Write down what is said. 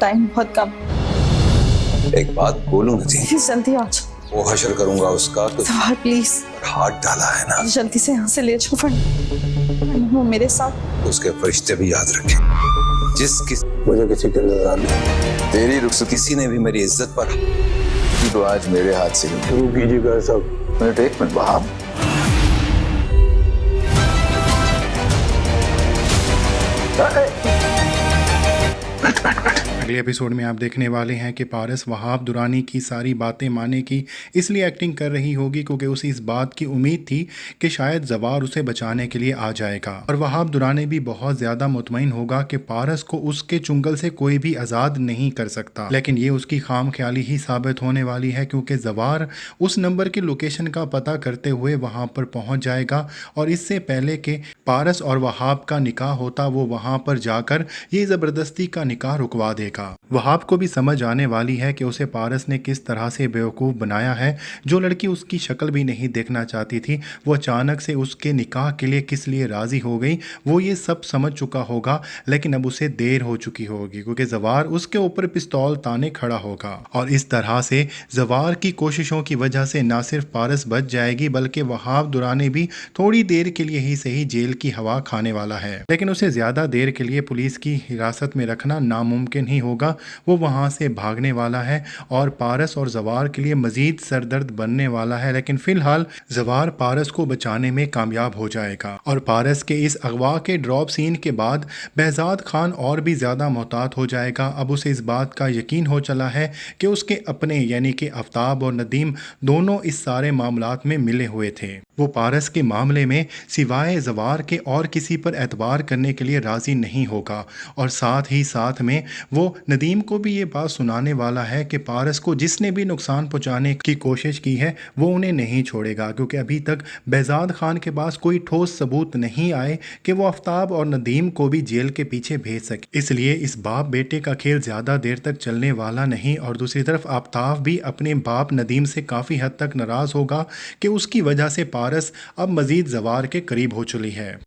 Time बहुत कम। एक बात बोलूं ना जी, प्लीज जल्दी आ जाओ। वो हशर करूंगा उसका तो जवाहर प्लीज हाथ डाला है ना, जल्दी से यहाँ से ले जाओ। फंड वो मेरे साथ। तो उसके फरिश्ते भी याद रखें। मुझे किसी की नजर नहीं, तेरी रुख किसी ने भी मेरी इज्जत पर तो आज मेरे हाथ से शुरू कीजिएगा सब। मिनट, एक मिनट वहाब। अगले एपिसोड में आप देखने वाले हैं कि पारस वहाब दुरानी की सारी बातें माने की इसलिए एक्टिंग कर रही होगी क्योंकि उसे इस बात की उम्मीद थी कि शायद जवार उसे बचाने के लिए आ जाएगा, और वहाब दुरानी भी बहुत ज़्यादा मुतमईन होगा कि पारस को उसके चुंगल से कोई भी आज़ाद नहीं कर सकता। लेकिन ये उसकी खाम ख्याली ही साबित होने वाली है क्योंकि जवार उस नंबर की लोकेशन का पता करते हुए वहाँ पर पहुँच जाएगा, और इससे पहले कि पारस और वहाब का निकाह होता वो वहाँ पर जाकर ये ज़बरदस्ती का निकाह रुकवा देगा। वहाब को भी समझ आने वाली है कि उसे पारस ने किस तरह से बेवकूफ़ बनाया है। जो लड़की उसकी शक्ल भी नहीं देखना चाहती थी वो अचानक से उसके निकाह के लिए किस लिए राज़ी हो गई, वो ये सब समझ चुका होगा। लेकिन अब उसे देर हो चुकी होगी क्योंकि जवार उसके ऊपर पिस्तौल ताने खड़ा होगा, और इस तरह से जवार की कोशिशों की वजह से ना सिर्फ पारस बच जाएगी बल्कि वहाब दुरानी भी थोड़ी देर के लिए ही सही जेल की हवा खाने वाला है। लेकिन उसे ज़्यादा देर के लिए पुलिस की हिरासत में रखना नामुमकिन ही होगा। वो वहाँ से भागने वाला है और पारस और जवार के लिए मजीद सरदर्द बनने वाला है। लेकिन फिलहाल जवार पारस को बचाने में कामयाब हो जाएगा, और पारस के इस अगवा के ड्रॉप सीन के बाद behzad खान और भी ज़्यादा मोहतात हो जाएगा। अब उसे इस बात का यकीन हो चला है कि उसके अपने यानी कि आफ्ताब और नदीम दोनों इस सारे मामलात में मिले हुए थे। वो पारस के मामले में सिवाय जवार के और किसी पर एतबार करने के लिए राज़ी नहीं होगा, और साथ ही साथ में वो नदीम को भी ये बात सुनाने वाला है कि पारस को जिसने भी नुकसान पहुंचाने की कोशिश की है वो उन्हें नहीं छोड़ेगा, क्योंकि अभी तक behzad खान के पास कोई ठोस सबूत नहीं आए कि वो आफ्ताब और नदीम को भी जेल के पीछे भेज सके। इसलिए इस बाप बेटे का खेल ज़्यादा देर तक चलने वाला नहीं। और दूसरी तरफ आफ्ताब भी अपने बाप नदीम से काफ़ी हद तक नाराज़ होगा कि उसकी वजह से पारस अब मज़ीद जवार के करीब हो चुकी है।